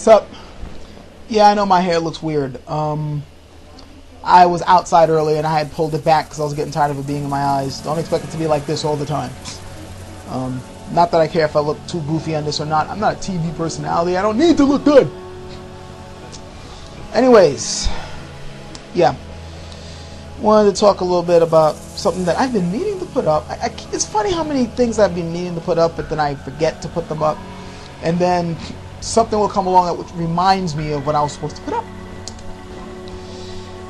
Sup? Yeah, I know my hair looks weird. I was outside earlier and I had pulled it back because I was getting tired of it being in my eyes. Don't expect it to be like this all the time. Not that I care if I look too goofy on this or not. I'm not a TV personality. I don't need to look good. Anyways, yeah. Wanted to talk a little bit about something that I've been meaning to put up. It's funny how many things I've been meaning to put up, but then I forget to put them up. And then something will come along that reminds me of what I was supposed to put up.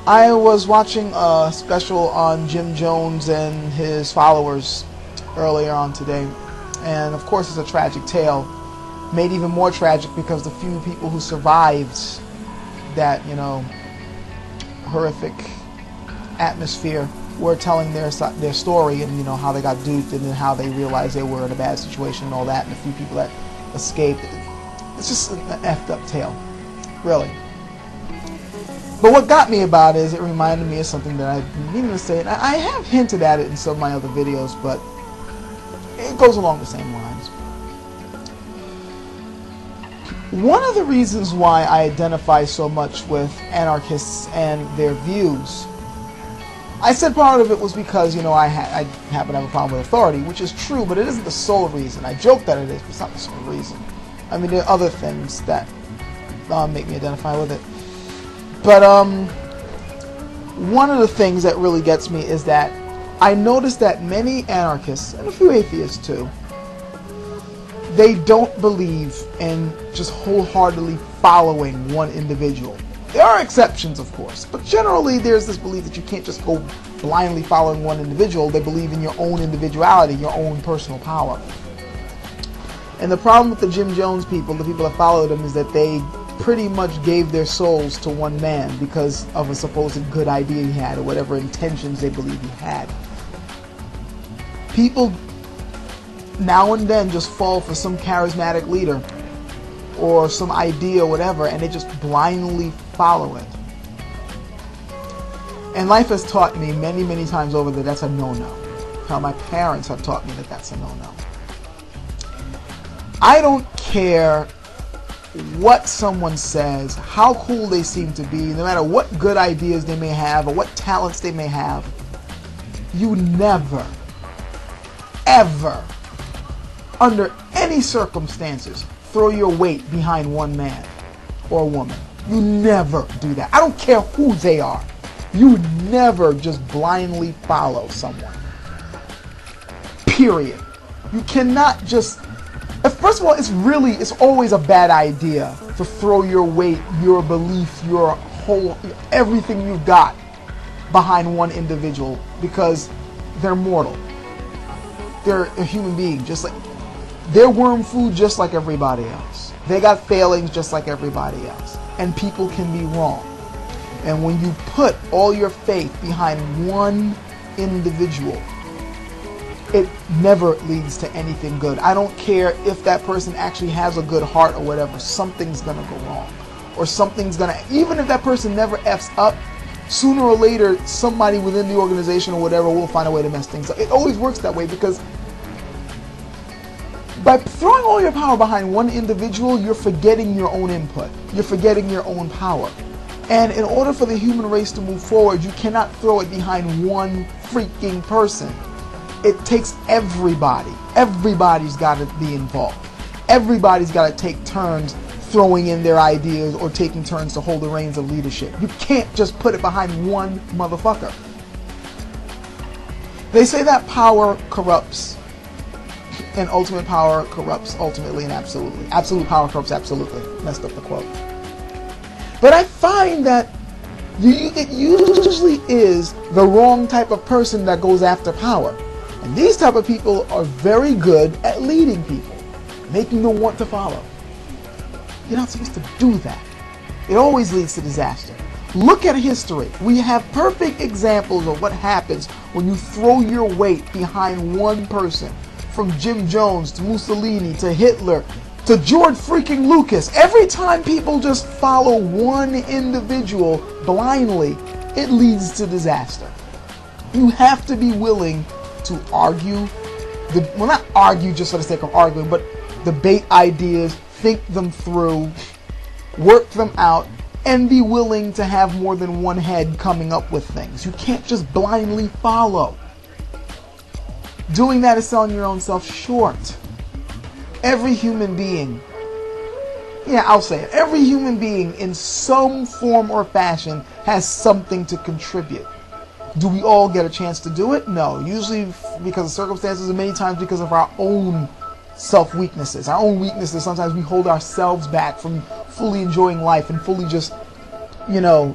I was watching a special on Jim Jones and his followers earlier on today. And of course it's a tragic tale. Made even more tragic because the few people who survived that, horrific atmosphere were telling their story and, how they got duped and then how they realized they were in a bad situation and all that. And the few people that escaped. It's just an effed up tale. Really. But what got me about it is it reminded me of something that I've been meaning to say. And I have hinted at it in some of my other videos, but it goes along the same lines. One of the reasons why I identify so much with anarchists and their views, I said part of it was because, I happen to have a problem with authority, which is true, but it isn't the sole reason. I joke that it is, but it's not the sole reason. I mean, there are other things that make me identify with it. But one of the things that really gets me is that I notice that many anarchists, and a few atheists too, they don't believe in just wholeheartedly following one individual. There are exceptions, of course, but generally there's this belief that you can't just go blindly following one individual. They believe in your own individuality, your own personal power. And the problem with the Jim Jones people, the people that followed him, is that they pretty much gave their souls to one man because of a supposed good idea he had or whatever intentions they believe he had. People now and then just fall for some charismatic leader or some idea or whatever, and they just blindly follow it. And life has taught me many, many times over that that's a no-no. How my parents have taught me that that's a no-no. I don't care what someone says, how cool they seem to be, no matter what good ideas they may have or what talents they may have. You never, ever, under any circumstances, throw your weight behind one man or woman. You never do that. I don't care who they are. You never just blindly follow someone. Period. You cannot just... First of all, it's always a bad idea to throw your weight, your belief, your whole, everything you've got behind one individual because they're mortal. They're a human being, just like... They're worm food just like everybody else. They got failings just like everybody else. And people can be wrong. And when you put all your faith behind one individual, it never leads to anything good. I don't care if that person actually has a good heart or whatever. Something's going to go wrong. Or something's going to... Even if that person never F's up, sooner or later, somebody within the organization or whatever will find a way to mess things up. It always works that way because... By throwing all your power behind one individual, you're forgetting your own input. You're forgetting your own power. And in order for the human race to move forward, you cannot throw it behind one freaking person. It takes everybody. Everybody's got to be involved. Everybody's got to take turns throwing in their ideas or taking turns to hold the reins of leadership. You can't just put it behind one motherfucker. They say that power corrupts. And ultimate power corrupts ultimately and absolutely. Absolute power corrupts absolutely. Messed up the quote. But I find that it usually is the wrong type of person that goes after power. And these type of people are very good at leading people, making them want to follow. You're not supposed to do that. It always leads to disaster. Look at history. We have perfect examples of what happens when you throw your weight behind one person. From Jim Jones to Mussolini to Hitler to George freaking Lucas. Every time people just follow one individual blindly, it leads to disaster. You have to be willing to argue, well, not argue just for the sake of arguing, but debate ideas, think them through, work them out, and be willing to have more than one head coming up with things. You can't just blindly follow. Doing that is selling your own self short. Every human being, yeah, I'll say it, every human being in some form or fashion has something to contribute. Do we all get a chance to do it? No. Usually because of circumstances, and many times because of our own self-weaknesses. Our own weaknesses, sometimes we hold ourselves back from fully enjoying life and fully just,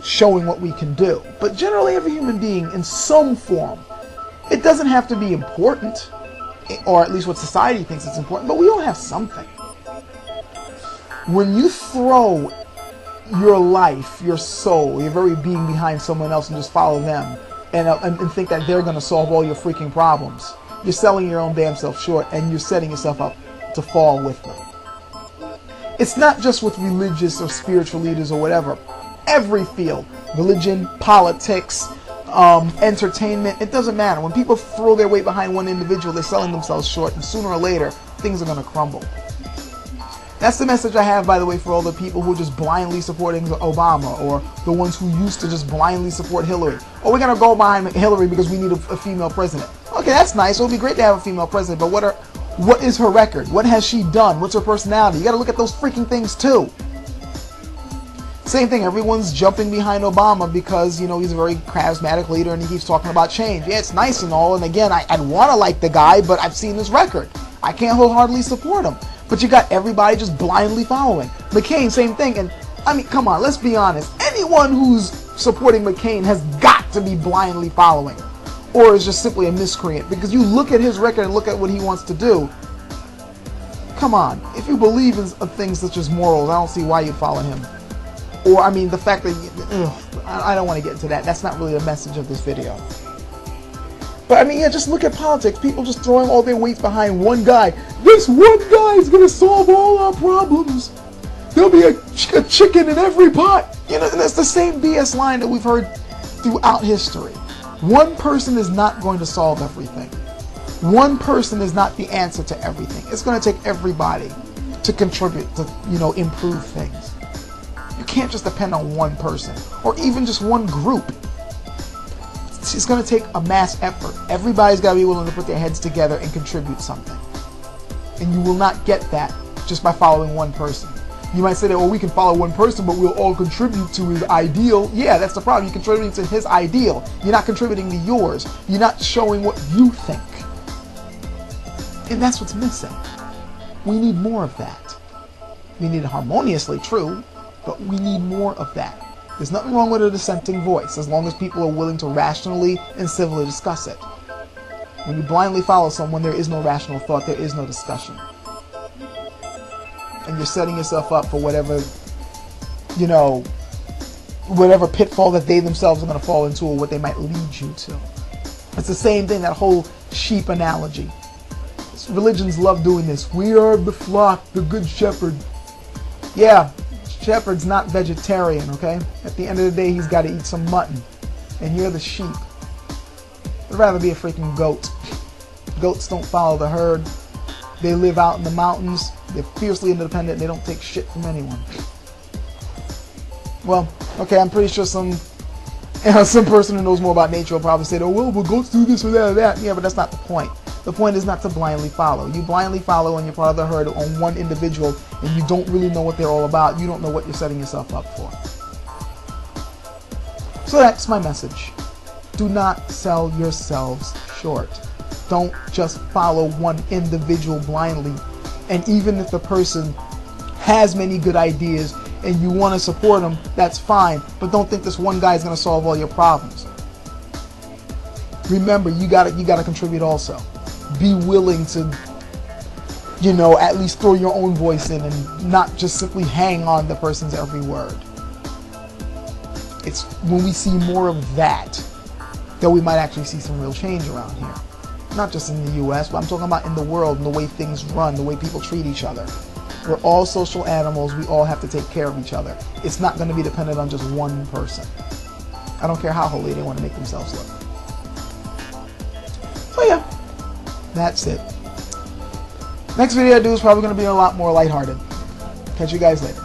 showing what we can do. But generally, every human being in some form, it doesn't have to be important, or at least what society thinks it's important, but we all have something. When you throw your life, your soul, your very being behind someone else and just follow them and think that they're going to solve all your freaking problems, you're selling your own damn self short, and you're setting yourself up to fall with them. It's not just with religious or spiritual leaders or whatever. Every field, religion, politics, entertainment, it doesn't matter. When people throw their weight behind one individual, they're selling themselves short, and sooner or later, things are going to crumble. That's the message I have, by the way, for all the people who are just blindly supporting Obama, or the ones who used to just blindly support Hillary. Oh, we're going to go behind Hillary because we need a female president. Okay, that's nice. It would be great to have a female president, but what is her record? What has she done? What's her personality? You got to look at those freaking things too. Same thing, everyone's jumping behind Obama because, he's a very charismatic leader and he keeps talking about change. Yeah, it's nice and all, and again, I'd want to like the guy, but I've seen his record. I can't wholeheartedly support him. But you got everybody just blindly following. McCain, same thing, and I mean, come on, let's be honest. Anyone who's supporting McCain has got to be blindly following, or is just simply a miscreant, because you look at his record and look at what he wants to do. Come on, if you believe in things such as morals, I don't see why you'd follow him. Or, I mean, the fact that, I don't want to get into that. That's not really the message of this video. But, I mean, yeah, just look at politics. People just throwing all their weight behind one guy. This one guy is going to solve all our problems. There'll be a chicken in every pot. And that's the same BS line that we've heard throughout history. One person is not going to solve everything. One person is not the answer to everything. It's going to take everybody to contribute to, improve things. You can't just depend on one person or even just one group. It's going to take a mass effort. Everybody's got to be willing to put their heads together and contribute something. And you will not get that just by following one person. You might say that, well, we can follow one person, but we'll all contribute to his ideal. Yeah, that's the problem. You're contributing to his ideal. You're not contributing to yours. You're not showing what you think. And that's what's missing. We need more of that. We need it harmoniously, true, but we need more of that. There's nothing wrong with a dissenting voice, as long as people are willing to rationally and civilly discuss it. When you blindly follow someone, there is no rational thought, there is no discussion. And you're setting yourself up for whatever, whatever pitfall that they themselves are going to fall into, or what they might lead you to. It's the same thing, that whole sheep analogy. Religions love doing this. We are the flock, the good shepherd. Yeah, shepherd's not vegetarian, okay? At the end of the day, he's got to eat some mutton. And you're the sheep. I'd rather be a freaking goat. Goats don't follow the herd. They live out in the mountains. They're fiercely independent. They don't take shit from anyone. Well, okay, I'm pretty sure some person who knows more about nature will probably say, oh, well, goats do this or that or that. Yeah, but that's not the point. The point is not to blindly follow. You blindly follow and you're part of the herd on one individual, and you don't really know what they're all about. You don't know what you're setting yourself up for. So that's my message. Do not sell yourselves short. Don't just follow one individual blindly. And even if the person has many good ideas and you want to support them, that's fine. But don't think this one guy is going to solve all your problems. Remember, you gotta contribute also. Be willing to, at least throw your own voice in and not just simply hang on the person's every word. It's when we see more of that we might actually see some real change around here. Not just in the US, but I'm talking about in the world and the way things run, the way people treat each other. We're all social animals. We all have to take care of each other. It's not going to be dependent on just one person. I don't care how holy they want to make themselves look. So yeah. That's it. Next video I do is probably going to be a lot more lighthearted. Catch you guys later.